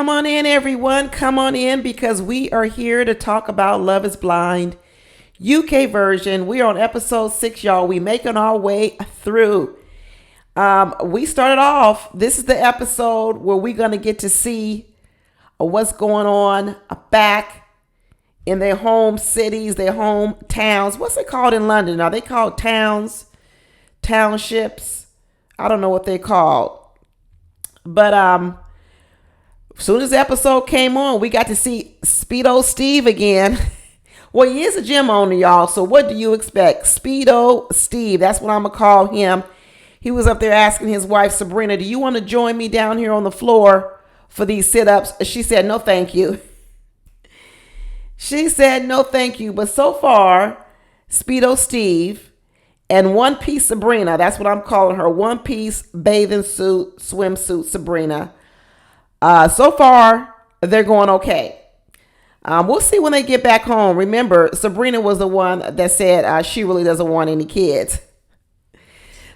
Come on in, everyone. Come on in because we are here to talk about Love is Blind, UK version. We are on episode 6, y'all. We making our way through. We started off. This is the episode where we're going to get to see what's going on back in their home cities, their home towns. What's it called in London? Are they called towns? Townships? I don't know what they're called. But as soon as the episode came on, we got to see Speedo Steve again. Well, he is a gym owner, y'all. So what do you expect? Speedo Steve. That's what I'm going to call him. He was up there asking his wife, Sabrina, do you want to join me down here on the floor for these sit-ups? She said, no, thank you. She said, no, thank you. But so far, Speedo Steve and One Piece Sabrina, that's what I'm calling her, One Piece bathing suit, swimsuit Sabrina. So far, they're going okay. We'll see when they get back home. Remember, Sabrina was the one that said she really doesn't want any kids.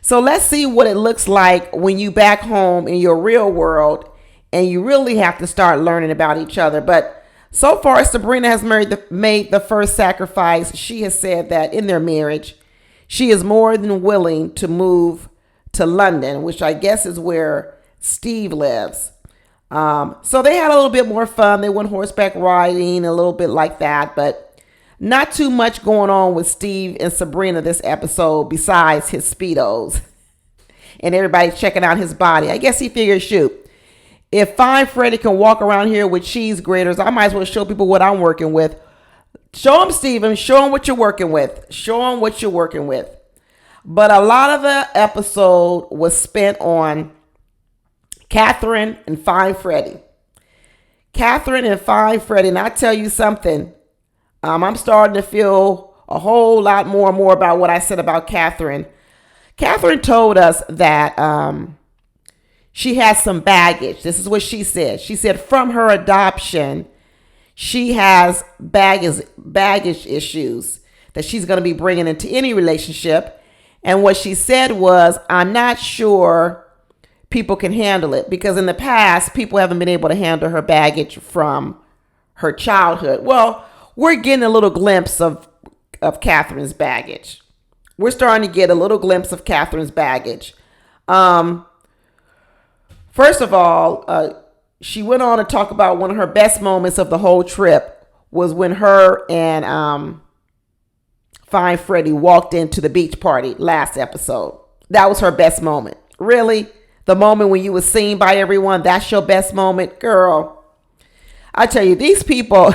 So let's see what it looks like when you back home in your real world and you really have to start learning about each other. But so far, Sabrina has made the first sacrifice. She has said that in their marriage, she is more than willing to move to London, which I guess is where Steve lives. So they had a little bit more fun. They went horseback riding, a little bit like that, but not too much going on with Steve and Sabrina this episode besides his Speedos and everybody checking out his body. I guess he figured, shoot, if Fine Freddy can walk around here with cheese graters, I might as well show people what I'm working with. Show them, Steven. Show them what you're working with. Show them what you're working with. But a lot of the episode was spent on Catherine and Fine Freddy. Catherine and Fine Freddy. And I tell you something, I'm starting to feel a whole lot more and more about what I said about Catherine. Catherine told us that she has some baggage. This is what she said. She said from her adoption, she has baggage issues that she's going to be bringing into any relationship. And what she said was, I'm not sure people can handle it because in the past, people haven't been able to handle her baggage from her childhood. Well, we're getting a little glimpse of Catherine's baggage. We're starting to get a little glimpse of Catherine's baggage. First of all, she went on to talk about one of her best moments of the whole trip was when her and Fine Freddy walked into the beach party last episode. That was her best moment. Really? The moment when you were seen by everyone, that's your best moment? Girl, I tell you, these people,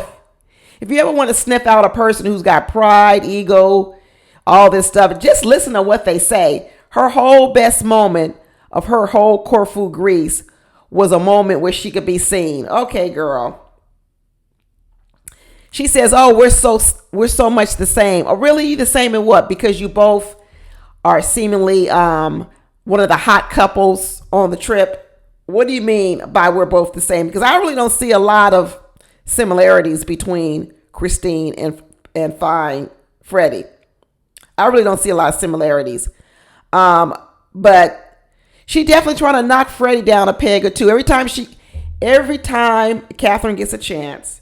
if you ever want to sniff out a person who's got pride, ego, all this stuff, just listen to what they say. Her whole best moment of her whole Corfu, Greece was a moment where she could be seen. Okay, girl. She says, oh, we're so much the same. Oh, really? The same in what? Because you both are seemingly one of the hot couples on the trip. What do you mean by we're both the same? Because I really don't see a lot of similarities between Christine and Fine Freddy. I really don't see a lot of similarities. But she definitely trying to knock Freddy down a peg or two. Every time Catherine gets a chance,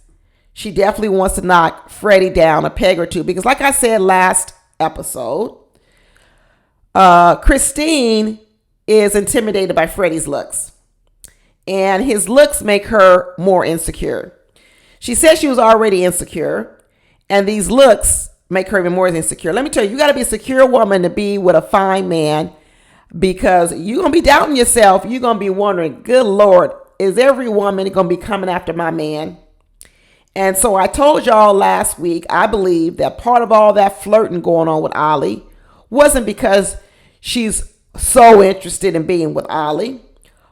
she definitely wants to knock Freddy down a peg or two. Because like I said last episode, Christine is intimidated by Freddy's looks. And his looks make her more insecure. She said she was already insecure. And these looks make her even more insecure. Let me tell you, you got to be a secure woman to be with a fine man. Because you're going to be doubting yourself. You're going to be wondering, good Lord, is every woman going to be coming after my man? And so I told y'all last week, I believe that part of all that flirting going on with Ollie wasn't because she's so interested in being with Ollie.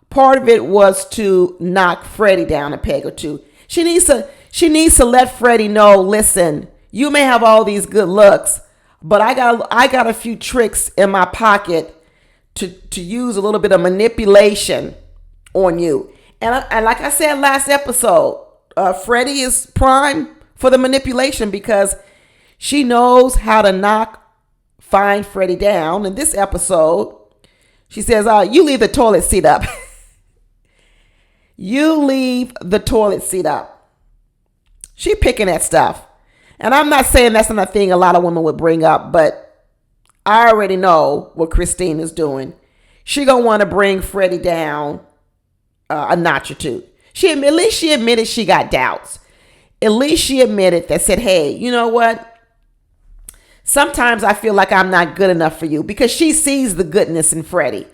Part of it was to knock Freddy down a peg or two. She needs to let Freddy know, listen, you may have all these good looks, but I got a few tricks in my pocket to use a little bit of manipulation on you. And like I said last episode, Freddy is prime for the manipulation because she knows how to knock Fine Freddy down. In this episode, she says, you leave the toilet seat up. You leave the toilet seat up. She picking at stuff. And I'm not saying that's not a thing a lot of women would bring up, but I already know what Christine is doing. She gonna want to bring Freddy down a notch or two. At least she admitted she got doubts. At least she admitted that, said, hey, you know what? Sometimes I feel like I'm not good enough for you, because she sees the goodness in Freddy.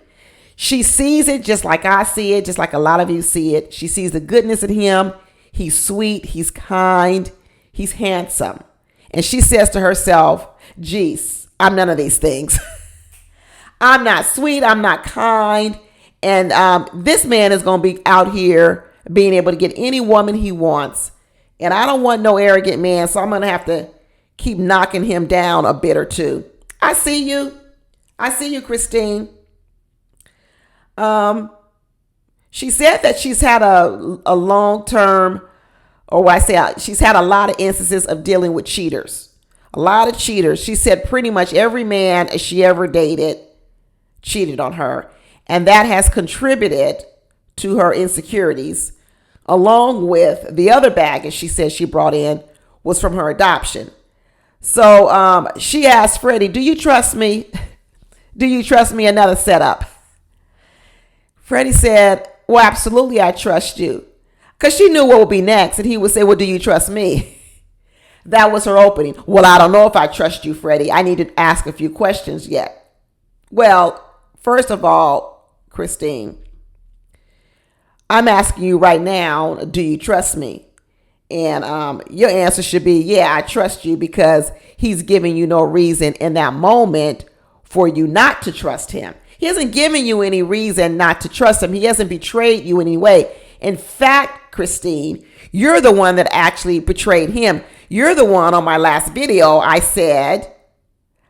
She sees it just like I see it, just like a lot of you see it. She sees the goodness in him. He's sweet. He's kind. He's handsome. And she says to herself, geez, I'm none of these things. I'm not sweet. I'm not kind. And this man is going to be out here being able to get any woman he wants. And I don't want no arrogant man, so I'm going to have to keep knocking him down a bit or two. I see you. I see you, Christine. She said that she's had a long-term, or what I say, she's had a lot of instances of dealing with cheaters. A lot of cheaters. She said pretty much every man she ever dated cheated on her. And that has contributed to her insecurities, along with the other baggage she said she brought in was from her adoption. So she asked Freddy, do you trust me? Do you trust me? Another setup. Freddy said, well, absolutely, I trust you. Because she knew what would be next. And he would say, well, do you trust me? That was her opening. Well, I don't know if I trust you, Freddy. I need to ask a few questions yet. Well, first of all, Christine, I'm asking you right now, do you trust me? And your answer should be, yeah, I trust you, because he's giving you no reason in that moment for you not to trust him. He hasn't given you any reason not to trust him. He hasn't betrayed you in any way. In fact, Christine, you're the one that actually betrayed him. You're the one on my last video. I said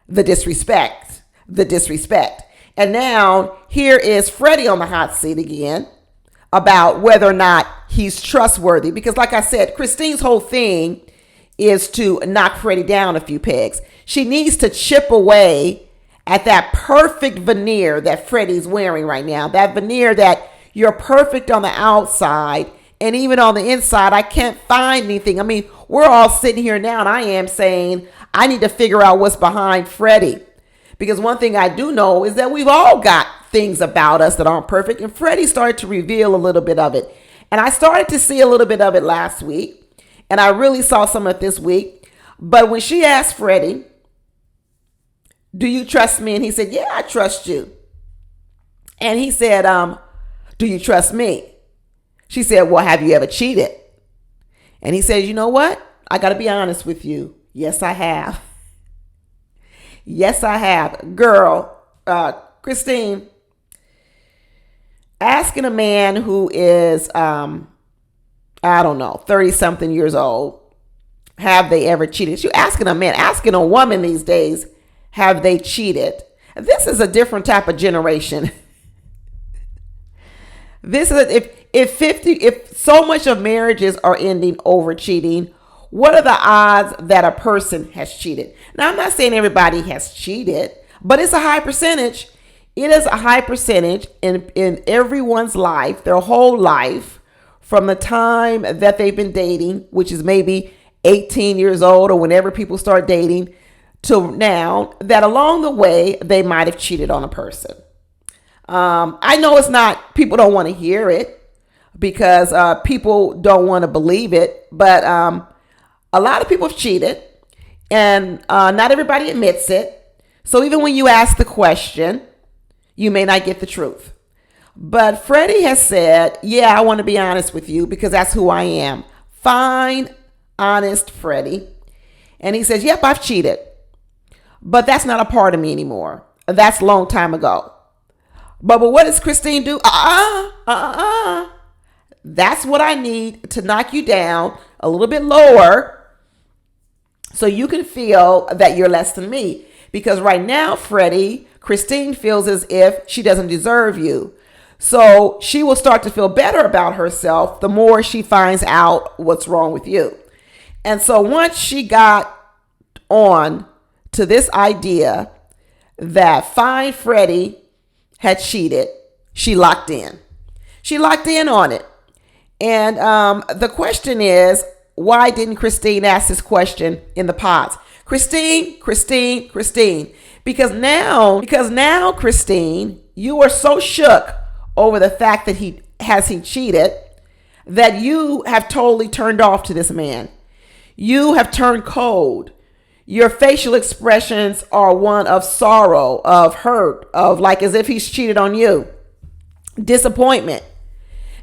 the disrespect. And now here is Freddy on the hot seat again about whether or not he's trustworthy. Because like I said, Christine's whole thing is to knock Freddy down a few pegs. She needs to chip away at that perfect veneer that Freddy's wearing right now. That veneer that you're perfect on the outside, and even on the inside, I can't find anything. I mean, we're all sitting here now, and I am saying, I need to figure out what's behind Freddy. Because one thing I do know is that we've all got things about us that aren't perfect, and Freddy started to reveal a little bit of it. And I started to see a little bit of it last week, and I really saw some of it this week. But when she asked Freddy, do you trust me? And he said, yeah, I trust you. And he said, do you trust me? She said, well, have you ever cheated? And he said, you know what? I got to be honest with you. Yes, I have. Yes, I have. Girl, Christine, asking a man who is, I don't know, 30-something years old, have they ever cheated? You're asking a man, asking a woman these days, have they cheated? This is a different type of generation. This is if so much of marriages are ending over cheating, what are the odds that a person has cheated? Now, I'm not saying everybody has cheated, but it's a high percentage. It is a high percentage in everyone's life, their whole life, from the time that they've been dating, which is maybe 18 years old or whenever people start dating, to now, that along the way, they might have cheated on a person. I know it's not, people don't want to hear it because people don't want to believe it, but a lot of people have cheated, and not everybody admits it. So even when you ask the question, you may not get the truth. But Freddy has said, yeah, I want to be honest with you because that's who I am. Fine, honest Freddy. And he says, yep, I've cheated. But that's not a part of me anymore. That's a long time ago. But what does Christine do? That's what I need to knock you down a little bit lower so you can feel that you're less than me. Because right now, Freddy, Christine feels as if she doesn't deserve you. So she will start to feel better about herself the more she finds out what's wrong with you. And so once she got on to this idea that fine Freddy had cheated, she locked in. She locked in on it. And the question is, why didn't Christine ask this question in the pods? Christine. Because now, Christine, you are so shook over the fact that he cheated that you have totally turned off to this man. You have turned cold. Your facial expressions are one of sorrow, of hurt, of like as if he's cheated on you. Disappointment.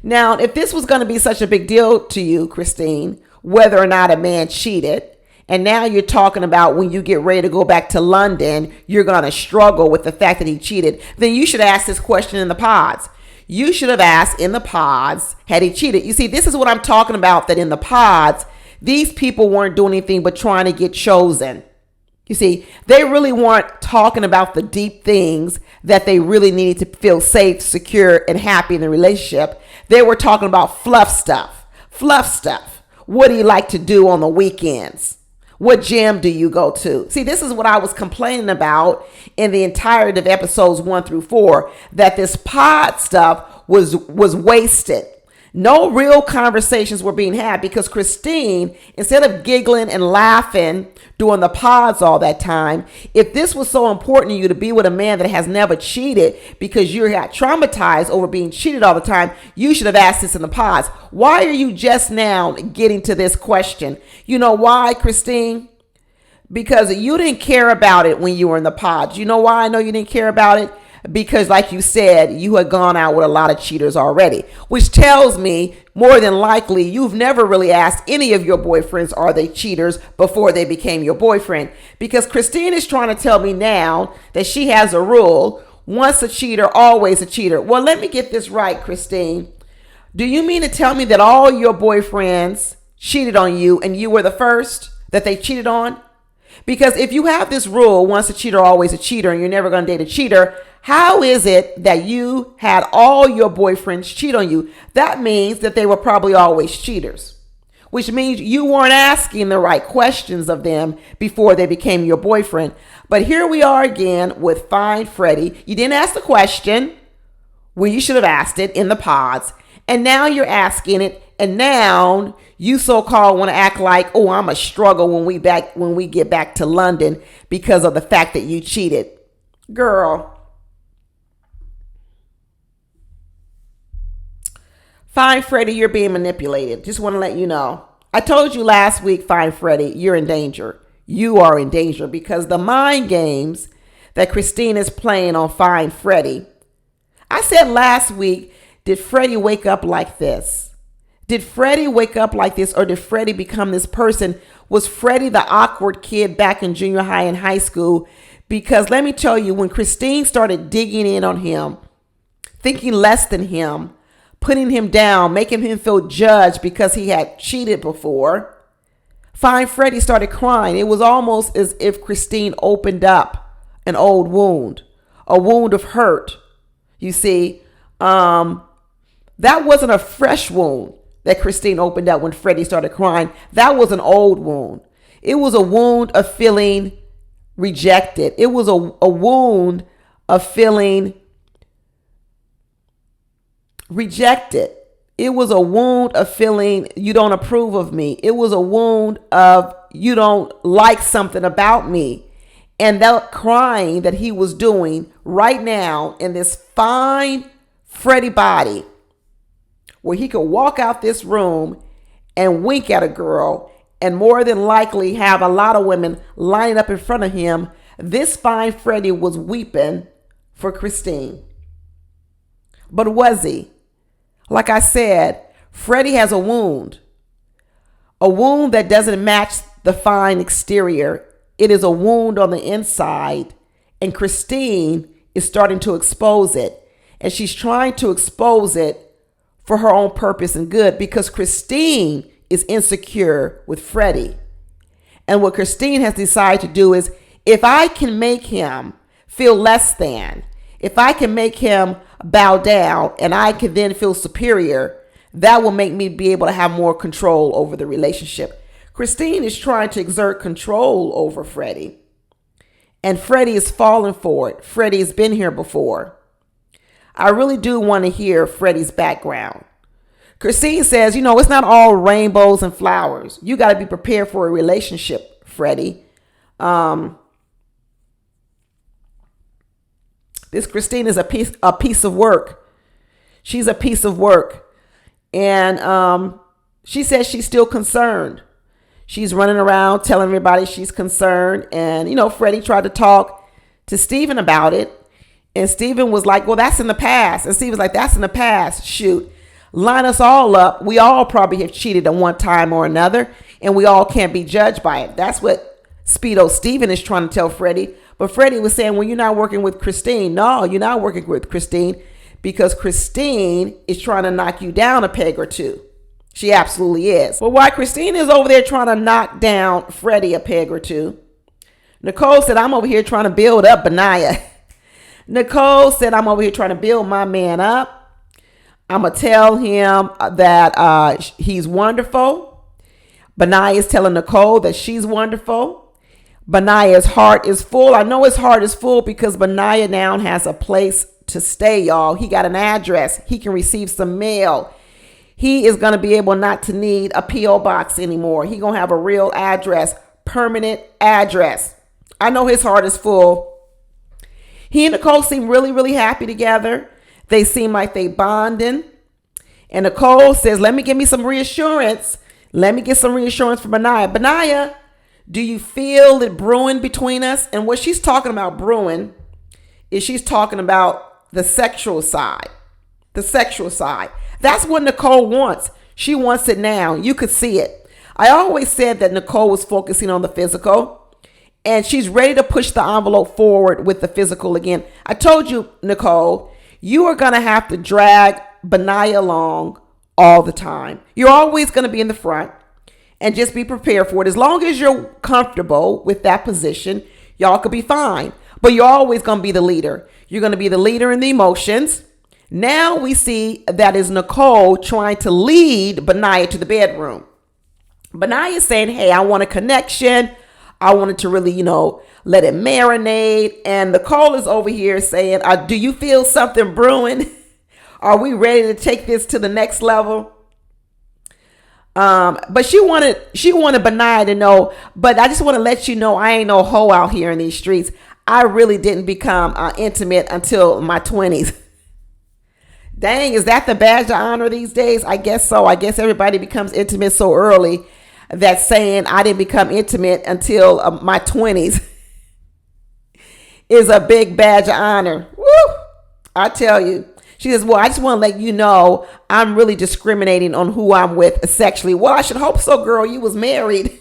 Now, if this was going to be such a big deal to you, Christine, whether or not a man cheated, and now you're talking about when you get ready to go back to London, you're going to struggle with the fact that he cheated, then you should ask this question in the pods. You should have asked in the pods, had he cheated? You see, this is what I'm talking about, that in the pods, these people weren't doing anything but trying to get chosen. You see, they really weren't talking about the deep things that they really needed to feel safe, secure, and happy in the relationship. They were talking about fluff stuff. What do you like to do on the weekends? What gym do you go to? See, this is what I was complaining about in the entirety of episodes 1 through 4, that this pod stuff was wasted. No real conversations were being had because Christine, instead of giggling and laughing during the pods all that time, if this was so important to you to be with a man that has never cheated because you got traumatized over being cheated all the time, you should have asked this in the pods. Why are you just now getting to this question? You know why, Christine? Because you didn't care about it when you were in the pods. You know why I know you didn't care about it? Because like you said, you had gone out with a lot of cheaters already, which tells me more than likely you've never really asked any of your boyfriends, are they cheaters, before they became your boyfriend. Because Christine is trying to tell me now that she has a rule, once a cheater, always a cheater. Well, let me get this right, Christine. Do you mean to tell me that all your boyfriends cheated on you and you were the first that they cheated on? Because if you have this rule, once a cheater, always a cheater, and you're never going to date a cheater, how is it that you had all your boyfriends cheat on you? That means that they were probably always cheaters, which means you weren't asking the right questions of them before they became your boyfriend. But here we are again with Fine Freddy. You didn't ask the question when you should have asked it in the pods, and now you're asking it, and now you so-called want to act like, oh, I'm a struggle when we get back to London because of the fact that you cheated. Girl. Fine Freddy, you're being manipulated. Just want to let you know. I told you last week, Fine Freddy, you're in danger. You are in danger because the mind games that Christine is playing on Fine Freddy. I said last week, did Freddy wake up like this? Did Freddy wake up like this, or did Freddy become this person? Was Freddy the awkward kid back in junior high and high school? Because let me tell you, when Christine started digging in on him, thinking less than him, putting him down, making him feel judged because he had cheated before, Fine Freddy started crying. It was almost as if Christine opened up an old wound, a wound of hurt. You see, that wasn't a fresh wound that Christine opened up when Freddy started crying. That was an old wound. It was a wound of feeling rejected. It was a wound of feeling rejected. It was a wound of feeling you don't approve of me. It was a wound of you don't like something about me. And that crying that he was doing right now in this fine Freddy body, where he could walk out this room and wink at a girl and more than likely have a lot of women line up in front of him, this fine Freddy was weeping for Christine. But was he? Like I said, Freddy has a wound that doesn't match the fine exterior. It is a wound on the inside, and Christine is starting to expose it. And she's trying to expose it for her own purpose and good, because Christine is insecure with Freddy. And what Christine has decided to do is, if I can make him feel less than, if I can make him bow down and I can then feel superior, that will make me be able to have more control over the relationship. Christine is trying to exert control over Freddy, and Freddy is falling for it. Freddy has been here before. I really do want to hear Freddy's background. Christine says, it's not all rainbows and flowers. You got to be prepared for a relationship, Freddie. This Christine is a piece of work. She's a piece of work. And she says she's still concerned. She's running around telling everybody she's concerned. And, Freddie tried to talk to Steven about it. And Steven was like, well, that's in the past. And Steven's like, that's in the past. Shoot. Line us all up. We all probably have cheated at one time or another. And we all can't be judged by it. That's what Speedo Steven is trying to tell Freddie. But Freddie was saying, well, you're not working with Christine. No, you're not working with Christine because Christine is trying to knock you down a peg or two. She absolutely is. Well, while Christine is over there trying to knock down Freddie a peg or two, Nicole said, I'm over here trying to build up Bayah. Nicole said, I'm over here trying to build my man up. I'm going to tell him that he's wonderful. Bayah is telling Nicole that she's wonderful. Bayah's heart is full. I know his heart is full because Bayah now has a place to stay, y'all. He got an address. He can receive some mail. He is going to be able not to need a P.O. box anymore. He's going to have a real address, permanent address. I know his heart is full. He and Nicole seem really, really happy together. They seem like they bonding. And Nicole says, let me give me some reassurance. Let me get some reassurance from Bayah. Bayah, do you feel it brewing between us? And what she's talking about brewing is she's talking about the sexual side. The sexual side. That's what Nicole wants. She wants it now. You could see it. I always said that Nicole was focusing on the physical, and she's ready to push the envelope forward with the physical again. I told you, Nicole, you are going to have to drag Bayah along all the time. You're always going to be in the front, and just be prepared for it. As long as you're comfortable with that position, y'all could be fine. But you're always going to be the leader. You're going to be the leader in the emotions. Now we see that is Nicole trying to lead Bayah to the bedroom. Bayah is saying, hey, I want a connection. I wanted to really, let it marinate. And Nicole is over here saying, do you feel something brewing? Are we ready to take this to the next level? But she wanted Bayah to know, but I just want to let you know, I ain't no hoe out here in these streets. I really didn't become intimate until my 20s. Dang, is that the badge of honor these days? I guess so. I guess everybody becomes intimate so early that saying I didn't become intimate until my 20s is a big badge of honor. Woo! I tell you. She says, well, I just want to let you know I'm really discriminating on who I'm with sexually. Well, I should hope so, girl. You was married.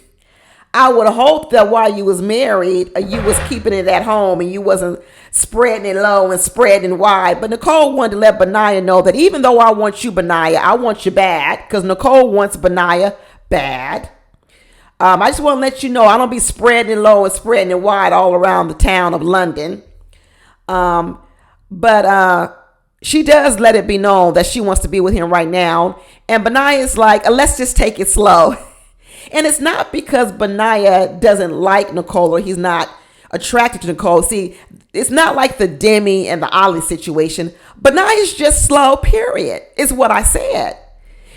I would hope that while you was married, you was keeping it at home and you wasn't spreading it low and spreading wide. But Nicole wanted to let Bayah know that even though I want you, Bayah, I want you bad, because Nicole wants Bayah bad. I just want to let you know I don't be spreading it low and spreading it wide all around the town of London. But she does let it be known that she wants to be with him right now. And Bayah is like, let's just take it slow. And it's not because Bayah doesn't like Nicole or he's not attracted to Nicole. See, it's not like the Demi and the Ollie situation. Bayah is just slow, period. It's what I said.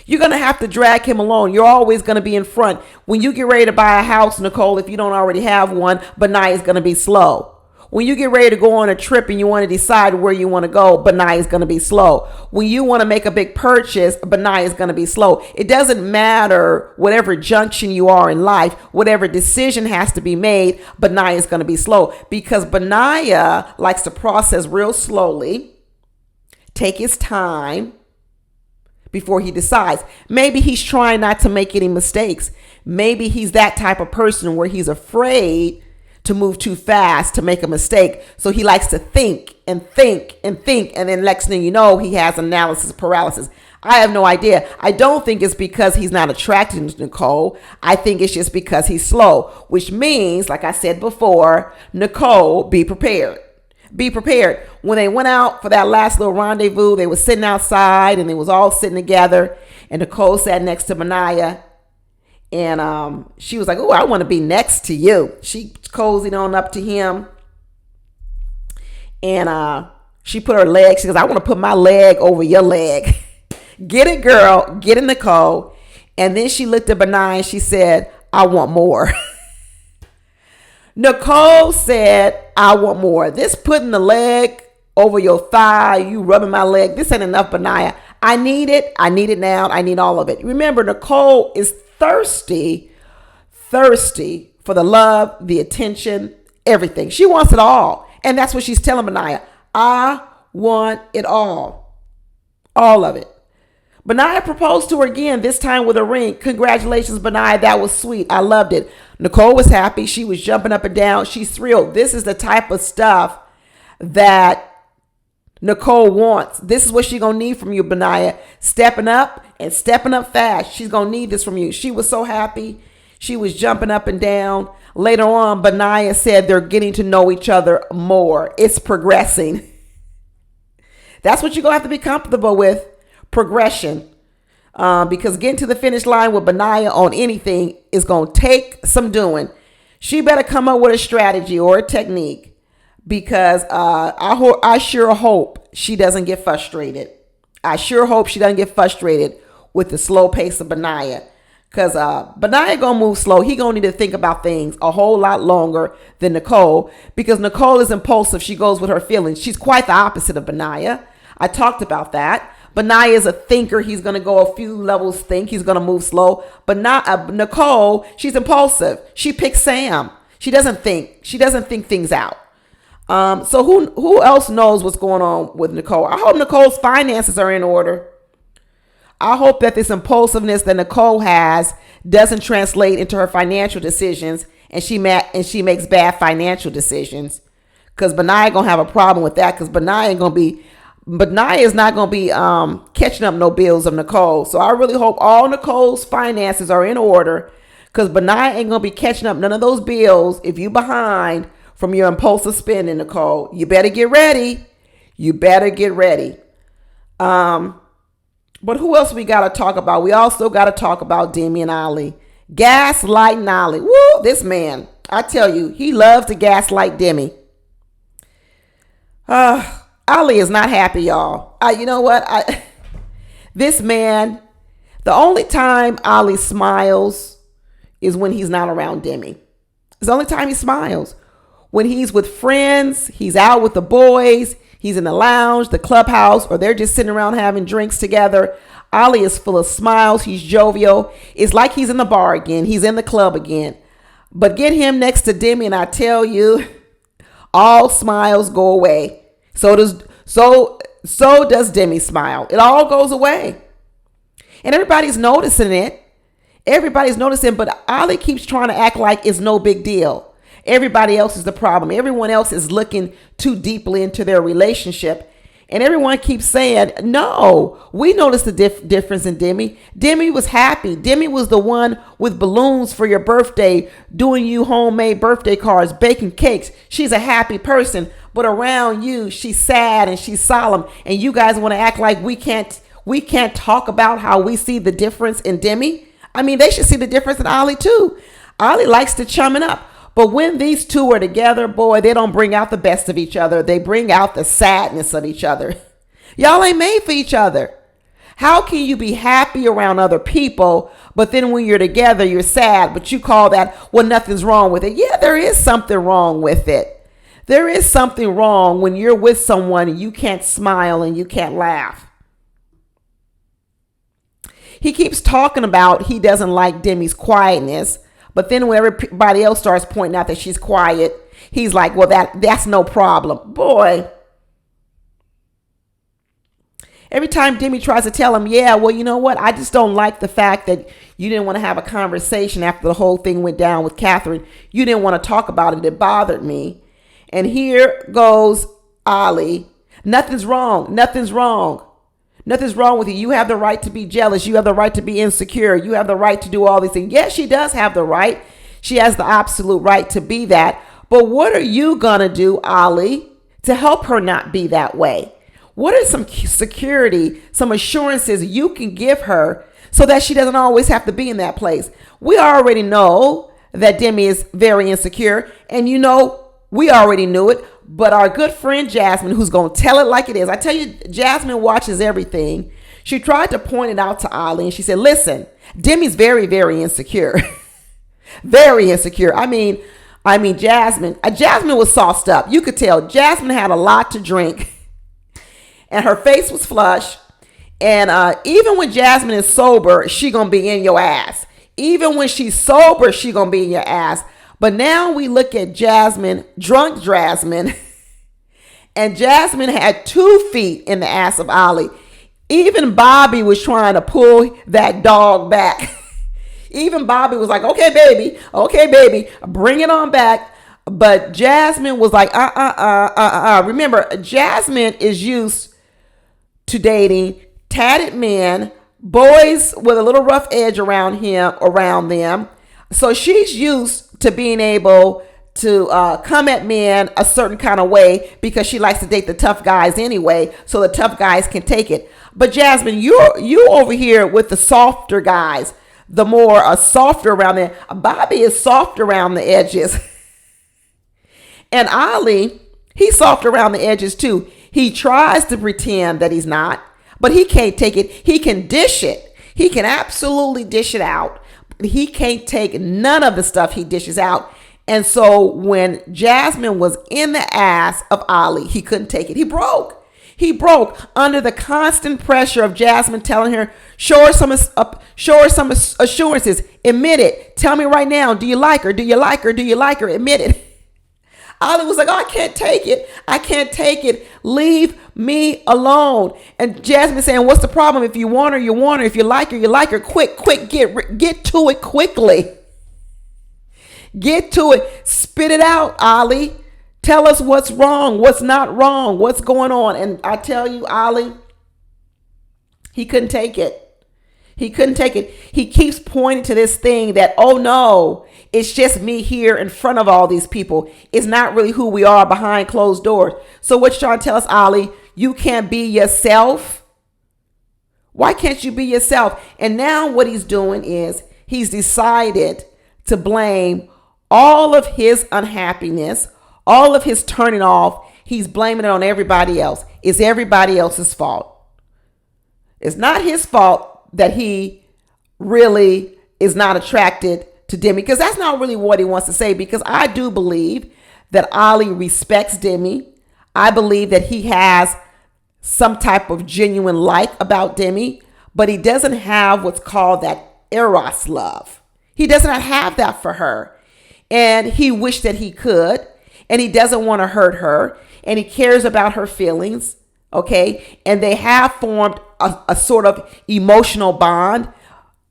You're going to have to drag him along. You're always going to be in front. When you get ready to buy a house, Nicole, if you don't already have one, Bayah is going to be slow. When you get ready to go on a trip and you want to decide where you want to go, Bayah is going to be slow. When you want to make a big purchase, Bayah is going to be slow. It doesn't matter whatever junction you are in life, whatever decision has to be made, Bayah is going to be slow. Because Bayah likes to process real slowly, take his time before he decides. Maybe he's trying not to make any mistakes. Maybe he's that type of person where he's afraid to move too fast to make a mistake. So he likes to think and think and think. And then next thing you know, he has analysis paralysis. I have no idea. I don't think it's because he's not attracted to Nicole. I think it's just because he's slow, which means, like I said before, Nicole, be prepared. Be prepared. When they went out for that last little rendezvous, they were sitting outside and they was all sitting together. And Nicole sat next to Bayah. And she was like, oh, I want to be next to you. She cozied on up to him. And she put her leg. She goes, I want to put my leg over your leg. Get it, girl. Get it, Nicole. And then she looked at Benai and she said, I want more. Nicole said, I want more. This putting the leg over your thigh, you rubbing my leg, this ain't enough, Benaiah. I need it. I need it now. I need all of it. Remember, Nicole is thirsty for the love, the attention, everything. She wants it all. And that's what she's telling Benaiah. I want it all. All of it. Benaiah proposed to her again, this time with a ring. Congratulations, Benaiah. That was sweet. I loved it. Nicole was happy. She was jumping up and down. She's thrilled. This is the type of stuff that Nicole wants. This is what she's going to need from you, Benaiah. Stepping up and stepping up fast. She's going to need this from you. She was so happy. She was jumping up and down. Later on, Benaiah said they're getting to know each other more. It's progressing. That's what you're going to have to be comfortable with. Progression. Because getting to the finish line with Benaiah on anything is going to take some doing. She better come up with a strategy or a technique, because I sure hope she doesn't get frustrated. I sure hope she doesn't get frustrated with the slow pace of Benaiah, because Benaiah gonna move slow. He gonna need to think about things a whole lot longer than Nicole, because Nicole is impulsive. She goes with her feelings. She's quite the opposite of Benaiah. I talked about that. Benaiah is a thinker. He's going to go a few levels think. He's going to move slow. But not Nicole, she's impulsive. She picks Sam. She doesn't think. She doesn't think things out. So who else knows what's going on with Nicole? I hope Nicole's finances are in order. I hope that this impulsiveness that Nicole has doesn't translate into her financial decisions, and she makes bad financial decisions. Because Benaiah going to have a problem with that, because Benaiah is not going to be catching up no bills of Nicole. So I really hope all Nicole's finances are in order, because Benaiah ain't going to be catching up none of those bills if you behind from your impulsive spending, Nicole. You better get ready. You better get ready. But who else we got to talk about? We also got to talk about Demi and Ali. Gaslighting Ali. Woo, this man. I tell you, he loves to gaslight Demi. Ali is not happy, y'all. You know what? This man, the only time Ali smiles is when he's not around Demi. It's the only time he smiles. When he's with friends, he's out with the boys, he's in the lounge, the clubhouse, or they're just sitting around having drinks together. Ali is full of smiles. He's jovial. It's like he's in the bar again. He's in the club again. But get him next to Demi, and I tell you, all smiles go away. So does Demi smile. It all goes away. And everybody's noticing it. Everybody's noticing, but Ali keeps trying to act like it's no big deal. Everybody else is the problem. Everyone else is looking too deeply into their relationship. And everyone keeps saying, no, we noticed the difference in Demi. Demi was happy. Demi was the one with balloons for your birthday, doing you homemade birthday cards, baking cakes. She's a happy person. But around you, she's sad and she's solemn. And you guys want to act like we can't talk about how we see the difference in Demi. I mean, they should see the difference in Ali too. Ali likes to chum it up. But when these two are together, boy, they don't bring out the best of each other. They bring out the sadness of each other. Y'all ain't made for each other. How can you be happy around other people, but then when you're together, you're sad, but you call that, well, nothing's wrong with it? Yeah, there is something wrong with it. There is something wrong when you're with someone and you can't smile and you can't laugh. He keeps talking about he doesn't like Demi's quietness. But then when everybody else starts pointing out that she's quiet, he's like, well, that's no problem. Boy. Every time Demi tries to tell him, yeah, well, you know what? I just don't like the fact that you didn't want to have a conversation after the whole thing went down with Catherine. You didn't want to talk about it. It bothered me. And here goes Ali. Nothing's wrong. Nothing's wrong. Nothing's wrong with you. You have the right to be jealous. You have the right to be insecure. You have the right to do all these things. Yes, she does have the right. She has the absolute right to be that. But what are you going to do, Ali, to help her not be that way? What are some security, some assurances you can give her so that she doesn't always have to be in that place? We already know that Demi is very insecure. And you know, we already knew it. But our good friend Jasmine, who's going to tell it like it is. I tell you, Jasmine watches everything. She tried to point it out to Ollie, and she said, listen, Demi's very, very insecure. Very insecure. I mean, Jasmine. Jasmine was sauced up. You could tell Jasmine had a lot to drink, and her face was flushed. And even when Jasmine is sober, she gonna be in your ass. Even when she's sober, she gonna be in your ass. But now we look at Jasmine, drunk Jasmine, and Jasmine had 2 feet in the ass of Ollie. Even Bobby was trying to pull that dog back. Even Bobby was like, okay, baby, bring it on back. But Jasmine was like, Remember, Jasmine is used to dating tatted men, boys with a little rough edge around them. So she's used to being able to come at men a certain kind of way because she likes to date the tough guys anyway, so the tough guys can take it. But Jasmine, you over here with the softer guys, the more softer around there. Bobby is soft around the edges. And Ollie, he's soft around the edges too. He tries to pretend that he's not, but he can't take it. He can dish it. He can absolutely dish it out. But he can't take none of the stuff he dishes out. And so when Jasmine was in the ass of Ollie, he couldn't take it. He broke. He broke under the constant pressure of Jasmine telling her, show her some assurances. Admit it. Tell me right now. Do you like her? Do you like her? Do you like her? Admit it. Ollie was like, oh, I can't take it. I can't take it. Leave me alone. And Jasmine saying, what's the problem? If you want her, you want her. If you like her, you like her. Quick, get to it quickly. Get to it. Spit it out, Ollie. Tell us what's wrong, what's not wrong, what's going on. And I tell you, Ollie, he couldn't take it. He couldn't take it. He keeps pointing to this thing that, oh no, it's just me here in front of all these people. It's not really who we are behind closed doors. So what you trying to tell us, Ollie? You can't be yourself? Why can't you be yourself? And now what he's doing is he's decided to blame all of his unhappiness, all of his turning off. He's blaming it on everybody else. It's everybody else's fault. It's not his fault that he really is not attracted to Demi, because that's not really what he wants to say, because I do believe that Ollie respects Demi. I believe that he has some type of genuine like about Demi, but he doesn't have what's called that eros love. He does not have that for her. And he wished that he could. And he doesn't want to hurt her. And he cares about her feelings. Okay. And they have formed a sort of emotional bond.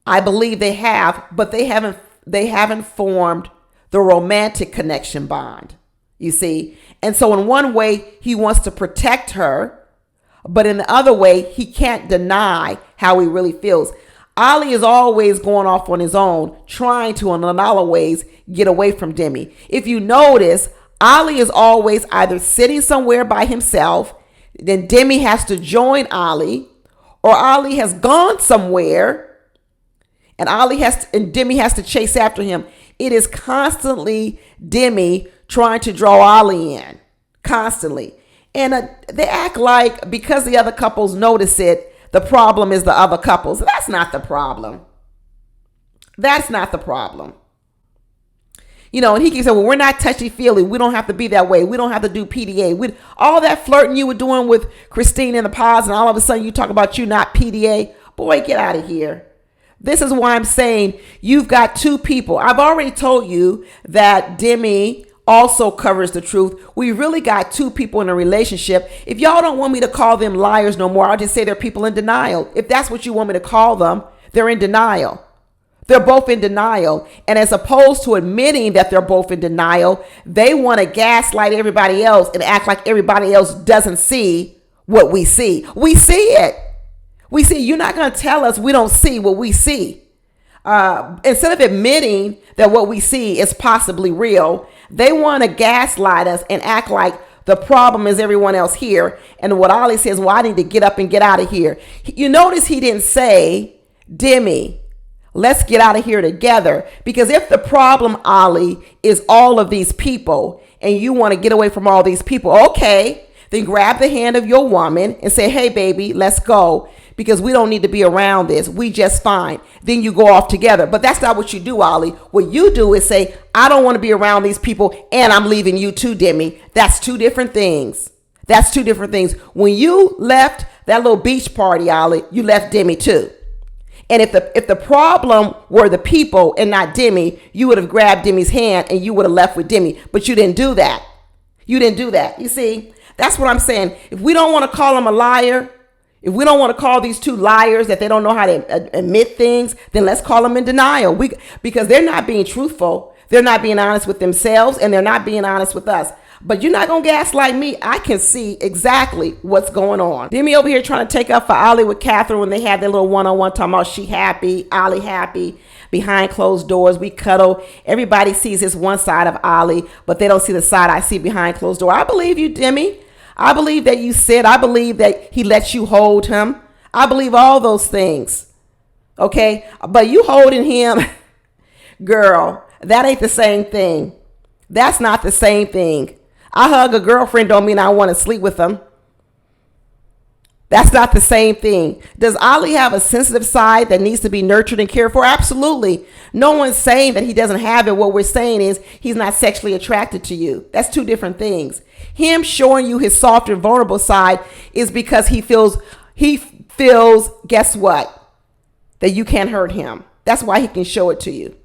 I believe they have, but they haven't formed the romantic connection bond. You see? And so in one way, he wants to protect her, but in the other way, he can't deny how he really feels. Ollie is always going off on his own, trying to, in a lot of ways, get away from Demi. If you notice, Ollie is always either sitting somewhere by himself, then Demi has to join Ollie, or Ollie has gone somewhere, and Demi has to chase after him. It is constantly Demi trying to draw Ollie in, constantly. And they act like because the other couples notice it, the problem is the other couples. That's not the problem. That's not the problem. You know, and he keeps saying, well, we're not touchy-feely. We don't have to be that way. We don't have to do PDA. All that flirting you were doing with Christine in the pause, and all of a sudden you talk about you not PDA. Boy, get out of here. This is why I'm saying you've got 2 people. I've already told you that Demi also covers the truth. We really got 2 people in a relationship. If y'all don't want me to call them liars no more, I'll just say they're people in denial. If that's what you want me to call them, they're in denial. They're both in denial. And as opposed to admitting that they're both in denial, they want to gaslight everybody else and act like everybody else doesn't see what we see. We see it. We see. You're not going to tell us we don't see what we see. Instead of admitting that what we see is possibly real, they want to gaslight us and act like the problem is everyone else here. And what Ollie says, well, I need to get up and get out of here. You notice he didn't say, Demi, let's get out of here together. Because if the problem, Ollie, is all of these people and you want to get away from all these people, okay, then grab the hand of your woman and say, hey, baby, let's go. because we don't need to be around this. We just fine. Then you go off together. But that's not what you do, Ollie. What you do is say, I don't want to be around these people and I'm leaving you too, Demi. That's two different things. That's two different things. When you left that little beach party, Ollie, you left Demi too. And if the problem were the people and not Demi, you would have grabbed Demi's hand and you would have left with Demi. But you didn't do that. You didn't do that. You see, that's what I'm saying. If we don't want to call him a liar, if we don't want to call these two liars that they don't know how to admit things, then let's call them in denial. Because they're not being truthful. They're not being honest with themselves and they're not being honest with us. But you're not going to gaslight me. I can see exactly what's going on. Demi over here trying to take up for Ollie with Catherine when they had their little one-on-one talking about she happy, Ollie happy. Behind closed doors, we cuddle. Everybody sees this one side of Ollie, but they don't see the side I see behind closed door. I believe you, Demi. I believe that you said. I believe that he lets you hold him. I believe all those things. Okay? But you holding him, girl, that ain't the same thing. That's not the same thing. I hug a girlfriend don't mean I want to sleep with them. That's not the same thing. Does Ollie have a sensitive side that needs to be nurtured and cared for? Absolutely. No one's saying that he doesn't have it. What we're saying is he's not sexually attracted to you. That's two different things. Him showing you his soft and vulnerable side is because he feels, guess what? That you can't hurt him. That's why he can show it to you.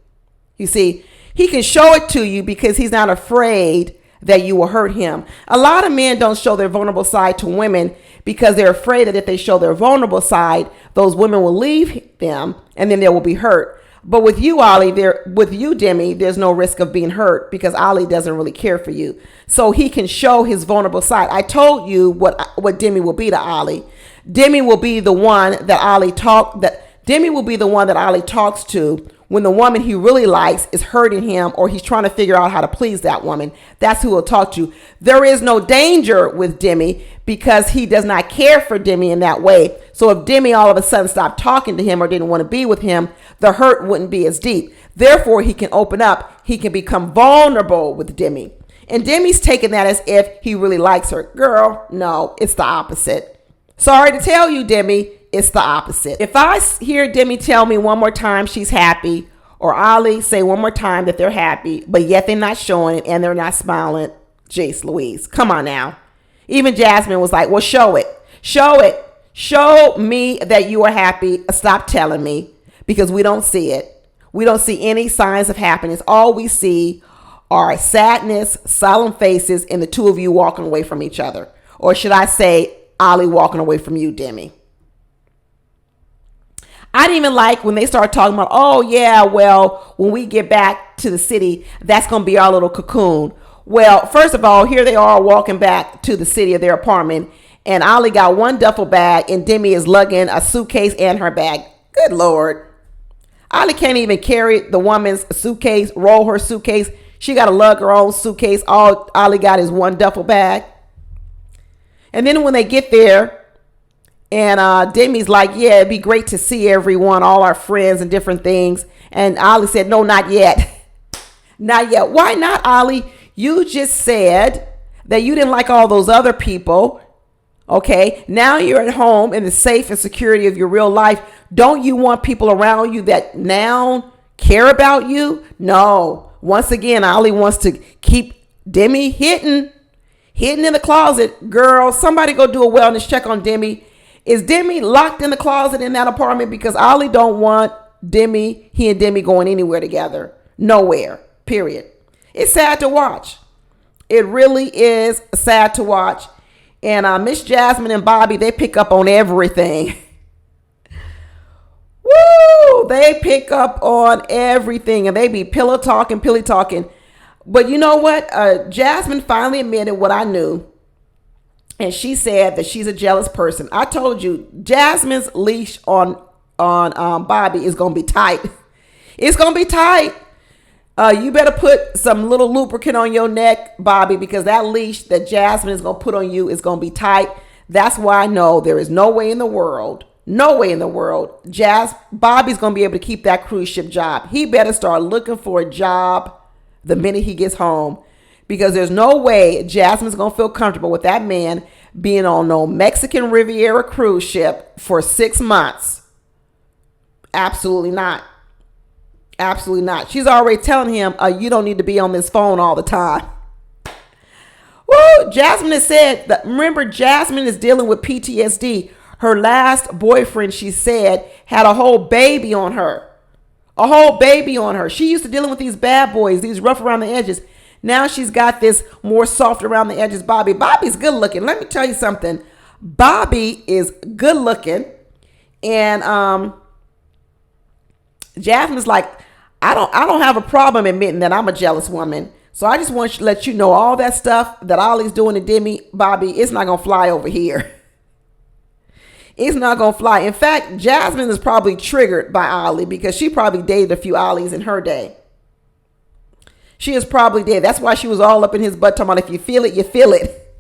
You see, he can show it to you because he's not afraid that you will hurt him. A lot of men don't show their vulnerable side to women because they're afraid that if they show their vulnerable side, those women will leave them and then they will be hurt. But with you, Ollie, with you, Demi, there's no risk of being hurt because Ollie doesn't really care for you. So he can show his vulnerable side. I told you what Demi will be to Ollie. Demi will be the one that Ollie talks to when the woman he really likes is hurting him or he's trying to figure out how to please that woman. That's who he'll talk to. There is no danger with Demi because he does not care for Demi in that way. So if Demi all of a sudden stopped talking to him or didn't want to be with him, the hurt wouldn't be as deep. Therefore, he can open up. He can become vulnerable with Demi. And Demi's taking that as if he really likes her. Girl, no, it's the opposite. Sorry to tell you, Demi. It's the opposite. If I hear Demi tell me one more time she's happy, or Ollie say one more time that they're happy, but yet they're not showing it and they're not smiling, Jace Louise, come on now. Even Jasmine was like, well, show it. Show it. Show me that you are happy. Stop telling me because we don't see it. We don't see any signs of happiness. All we see are sadness, solemn faces, and the two of you walking away from each other. Or should I say, Ollie walking away from you, Demi. I didn't even like when they started talking about, oh, yeah, well, when we get back to the city, that's going to be our little cocoon. Well, first of all, here they are walking back to the city of their apartment. And Ollie got one duffel bag and Demi is lugging a suitcase and her bag. Good Lord. Ollie can't even carry the woman's suitcase, roll her suitcase. She got to lug her own suitcase. All Ollie got is one duffel bag. And then when they get there, and Demi's like, yeah, it'd be great to see everyone, all our friends and different things. And Ollie said, no, not yet. Not yet. Why not, Ollie? You just said that you didn't like all those other people. Okay. Now you're at home in the safe and security of your real life. Don't you want people around you that now care about you? No. Once again, Ollie wants to keep Demi hidden in the closet. Girl, somebody go do a wellness check on Demi. Is Demi locked in the closet in that apartment? Because Ollie don't want he and Demi going anywhere together. Nowhere, period. It's sad to watch. It really is sad to watch. And Miss Jasmine and Bobby, they pick up on everything. Woo! They pick up on everything. And they be pillow talking. But you know what? Jasmine finally admitted what I knew. And she said that she's a jealous person. I told you, Jasmine's leash on Bobby is going to be tight. It's going to be tight. You better put some little lubricant on your neck, Bobby, because that leash that Jasmine is going to put on you is going to be tight. That's why I know there is no way in the world, Bobby's going to be able to keep that cruise ship job. He better start looking for a job the minute he gets home. Because there's no way Jasmine's going to feel comfortable with that man being on no Mexican Riviera cruise ship for 6 months. Absolutely not. Absolutely not. She's already telling him, you don't need to be on this phone all the time. Woo! Jasmine has said that, remember, Jasmine is dealing with PTSD. Her last boyfriend, she said, had a whole baby on her. A whole baby on her. She used to dealing with these bad boys, these rough around the edges. Now she's got this more soft around the edges Bobby. Bobby's good looking. Let me tell you something. Bobby is good looking. And Jasmine's like, I don't have a problem admitting that I'm a jealous woman. So I just want to let you know all that stuff that Ollie's doing to Demi, Bobby, it's not going to fly over here. It's not going to fly. In fact, Jasmine is probably triggered by Ollie because she probably dated a few Ollies in her day. She is probably dead. That's why she was all up in his butt talking about if you feel it, you feel it.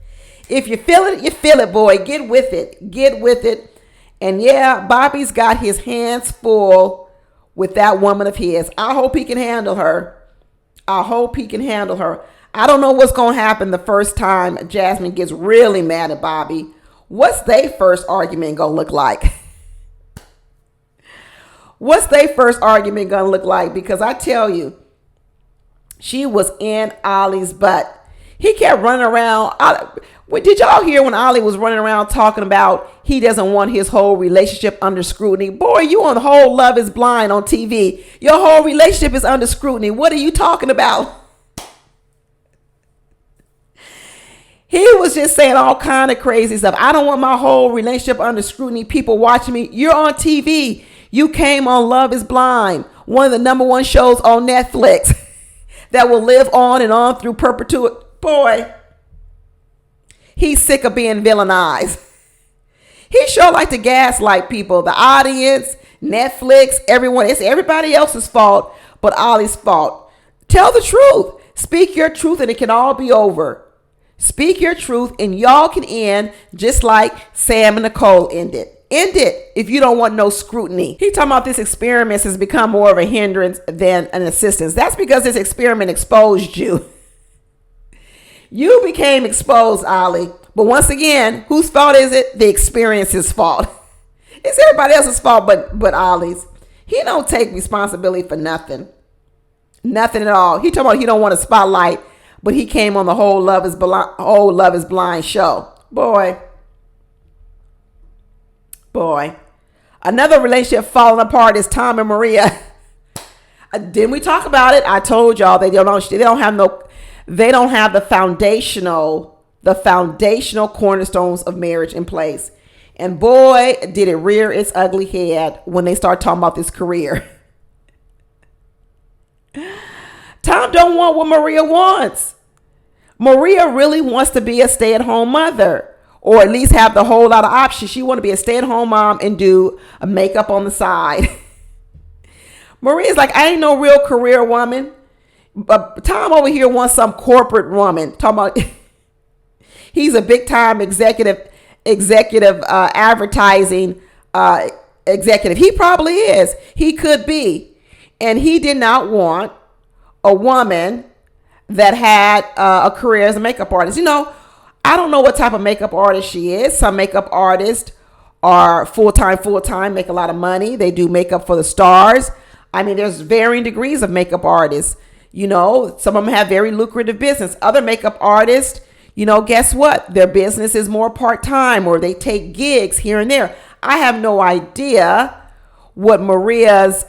If you feel it, you feel it, boy. Get with it. Get with it. And yeah, Bobby's got his hands full with that woman of his. I hope he can handle her. I hope he can handle her. I don't know what's going to happen the first time Jasmine gets really mad at Bobby. What's their first argument going to look like? What's their first argument going to look like? Because I tell you, she was in Ollie's butt. He kept running around. Did y'all hear when Ollie was running around talking about he doesn't want his whole relationship under scrutiny? Boy, you on the whole Love is Blind on TV. Your whole relationship is under scrutiny. What are you talking about? He was just saying all kind of crazy stuff. I don't want my whole relationship under scrutiny. People watching me. You're on TV. You came on Love is Blind, one of the #1 shows on Netflix that will live on and on through perpetuity. Boy, he's sick of being villainized. He sure like to gaslight people, the audience, Netflix, everyone. It's everybody else's fault but Ollie's fault. Tell the truth. Speak your truth and it can all be over. Speak your truth and y'all can end just like Sam and Nicole ended. End it if you don't want no scrutiny. He talking about this experiment has become more of a hindrance than an assistance. That's because this experiment exposed you. You became exposed, Ollie. But once again, whose fault is it? The experience's fault. It's everybody else's fault but Ollie's. He don't take responsibility for nothing. Nothing at all. He talking about he don't want a spotlight, but he came on the whole Love is Blind show. Boy. Another relationship falling apart is Tom and Maria. Didn't we talk about it? I told y'all they don't have the foundational cornerstones of marriage in place. And boy, did it rear its ugly head when they start talking about this career. Tom don't want what Maria wants. Maria really wants to be a stay-at-home mother, or at least have the whole lot of options. She want to be a stay-at-home mom and do a makeup on the side. Maria's like, I ain't no real career woman. But Tom over here wants some corporate woman. Talking about he's a big time executive advertising executive. He probably is. He could be. And he did not want a woman that had a career as a makeup artist. You know, I don't know what type of makeup artist she is. Some makeup artists are full-time, make a lot of money. They do makeup for the stars. I mean, there's varying degrees of makeup artists. You know, some of them have very lucrative business. Other makeup artists, you know, guess what? Their business is more part-time or they take gigs here and there. I have no idea what Maria's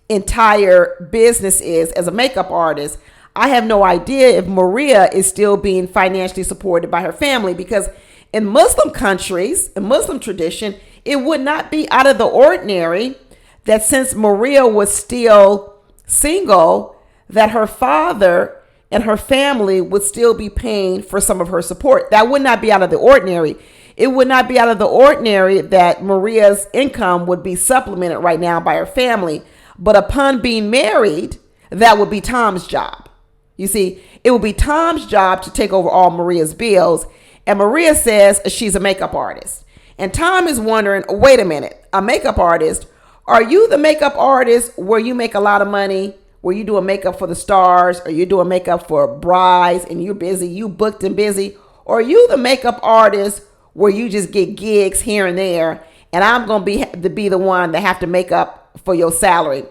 entire business is as a makeup artist. I have no idea if Maria is still being financially supported by her family, because in Muslim countries, in Muslim tradition, it would not be out of the ordinary that since Maria was still single, that her father and her family would still be paying for some of her support. That would not be out of the ordinary. It would not be out of the ordinary that Maria's income would be supplemented right now by her family. But upon being married, that would be Tom's job. You see, it would be Tom's job to take over all Maria's bills. And Maria says she's a makeup artist. And Tom is wondering, wait a minute, a makeup artist? Are you the makeup artist where you make a lot of money, where you do a makeup for the stars, or you do a makeup for brides and you're busy, you booked and busy? Or are you the makeup artist where you just get gigs here and there, and I'm going to be the one that have to make up for your salary?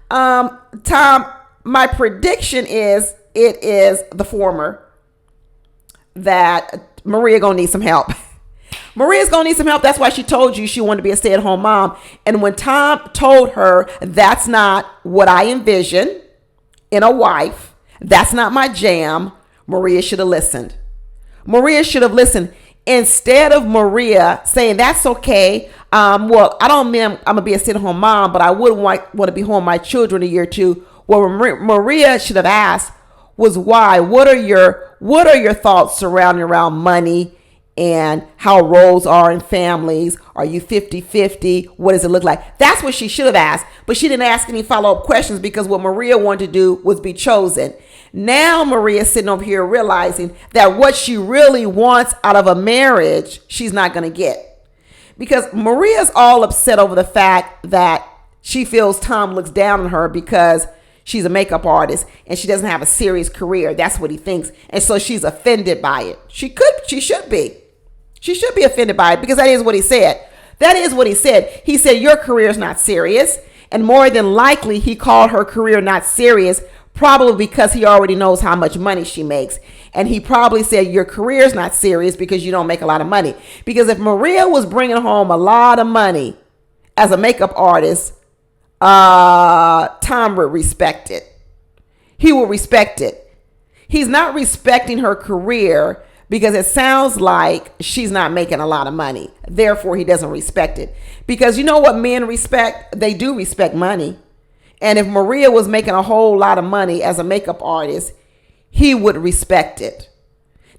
Tom, my prediction is it is the former, that Maria going to need some help. Maria's going to need some help. That's why she told you she wanted to be a stay-at-home mom. And when Tom told her that's not what I envision in a wife, that's not my jam, Maria should have listened. Maria should have listened. Instead of Maria saying, that's okay. Well, I don't mean I'm going to be a stay-at-home mom, but I would want to be home with my children a year or two. What Maria should have asked was why. What are your thoughts surrounding around money and how roles are in families? Are you 50-50? What does it look like? That's what she should have asked, but she didn't ask any follow-up questions because what Maria wanted to do was be chosen. Now Maria's sitting over here realizing that what she really wants out of a marriage, she's not going to get. Because Maria's all upset over the fact that she feels Tom looks down on her because she's a makeup artist and she doesn't have a serious career. That's what he thinks. And so she's offended by it. She should be. She should be offended by it because that is what he said. That is what he said. He said, your career is not serious. And more than likely, he called her career not serious, probably because he already knows how much money she makes. And he probably said, your career is not serious because you don't make a lot of money. Because if Maria was bringing home a lot of money as a makeup artist, Tom would respect it. He will respect it. He's not respecting her career because it sounds like she's not making a lot of money. Therefore, he doesn't respect it. Because you know what men respect? They do respect money. And if Maria was making a whole lot of money as a makeup artist, he would respect it.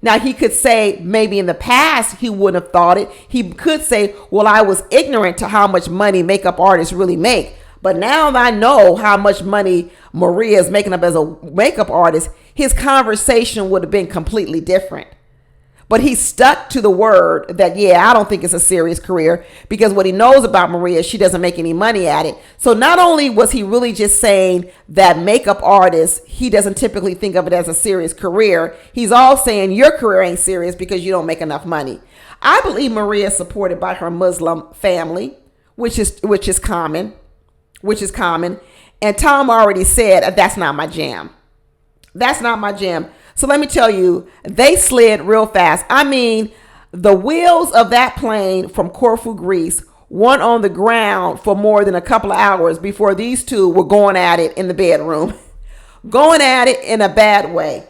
Now, he could say maybe in the past he wouldn't have thought it. He could say, well, I was ignorant to how much money makeup artists really make. But now that I know how much money Maria is making up as a makeup artist, his conversation would have been completely different. But he stuck to the word that, I don't think it's a serious career because what he knows about Maria, she doesn't make any money at it. So not only was he really just saying that makeup artists, he doesn't typically think of it as a serious career. He's all saying your career ain't serious because you don't make enough money. I believe Maria is supported by her Muslim family, which is common. And Tom already said, that's not my jam. That's not my jam. So let me tell you, they slid real fast. I mean, the wheels of that plane from Corfu, Greece, weren't on the ground for more than a couple of hours before these two were going at it in the bedroom. Going at it in a bad way.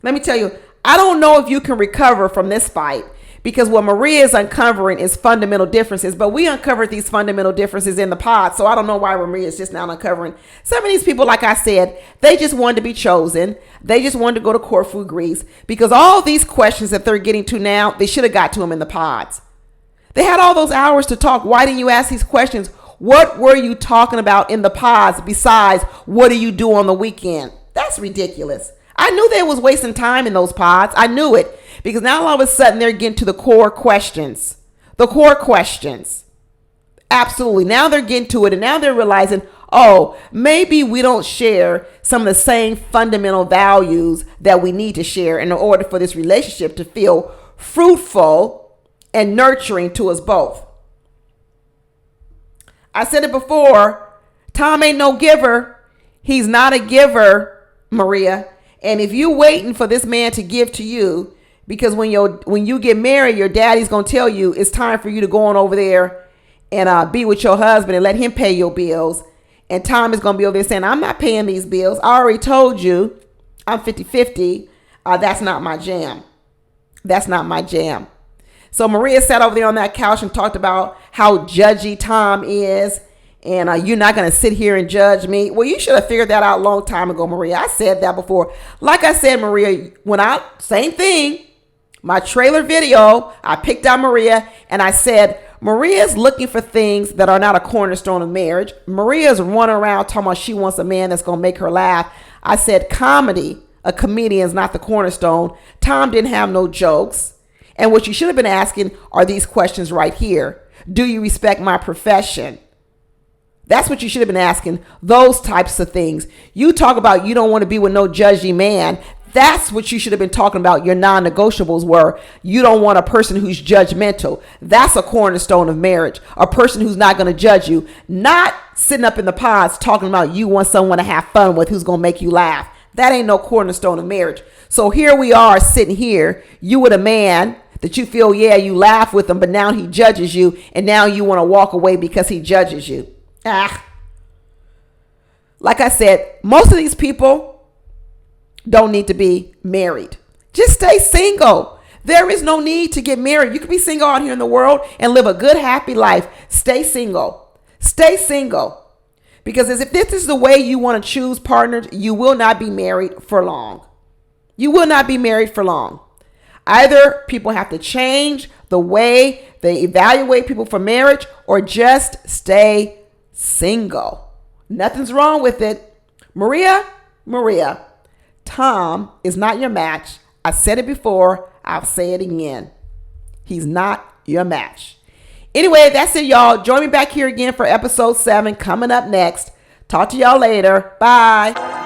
Let me tell you, I don't know if you can recover from this fight because what Maria is uncovering is fundamental differences, but we uncovered these fundamental differences in the pod. So I don't know why Maria is just now uncovering. Some of these people, like I said, they just wanted to be chosen. They just wanted to go to Corfu, Greece, because all these questions that they're getting to now, they should have got to them in the pods. They had all those hours to talk. Why didn't you ask these questions? What were you talking about in the pods besides what do you do on the weekend? That's ridiculous. I knew they was wasting time in those pods. I knew it. Because now all of a sudden they're getting to the core questions. The core questions. Absolutely. Now they're getting to it and now they're realizing, oh, maybe we don't share some of the same fundamental values that we need to share in order for this relationship to feel fruitful and nurturing to us both. I said it before, Tom ain't no giver. He's not a giver, Maria. And if you're waiting for this man to give to you, because when you get married, your daddy's going to tell you it's time for you to go on over there and be with your husband and let him pay your bills. And Tom is going to be over there saying, I'm not paying these bills. I already told you I'm 50-50. That's not my jam. That's not my jam. So Maria sat over there on that couch and talked about how judgy Tom is. And you're not going to sit here and judge me. Well, you should have figured that out a long time ago, Maria. I said that before. Like I said, Maria, same thing. My trailer video, I picked out Maria and I said, Maria's looking for things that are not a cornerstone of marriage. Maria's running around talking about she wants a man that's going to make her laugh. I said, a comedian is not the cornerstone. Tom didn't have no jokes. And what you should have been asking are these questions right here. Do you respect my profession? That's what you should have been asking, those types of things. You talk about you don't want to be with no judgy man. That's what you should have been talking about. Your non-negotiables were you don't want a person who's judgmental. That's a cornerstone of marriage. A person who's not going to judge you. Not sitting up in the pods talking about you want someone to have fun with who's going to make you laugh. That ain't no cornerstone of marriage. So here we are sitting here, you with a man that you feel, yeah, you laugh with him, but now he judges you, and now you want to walk away because he judges you. Like I said, most of these people don't need to be married. Just stay single. There is no need to get married. You can be single out here in the world and live a good, happy life. Stay single. Stay single. Because if this is the way you want to choose partners, you will not be married for long. You will not be married for long. Either people have to change the way they evaluate people for marriage or just stay single. Nothing's wrong with it. Maria, Tom is not your match. I said it before. I'll say it again. He's not your match. Anyway, that's it, y'all. Join me back here again for episode 7 coming up next. Talk to y'all later. Bye.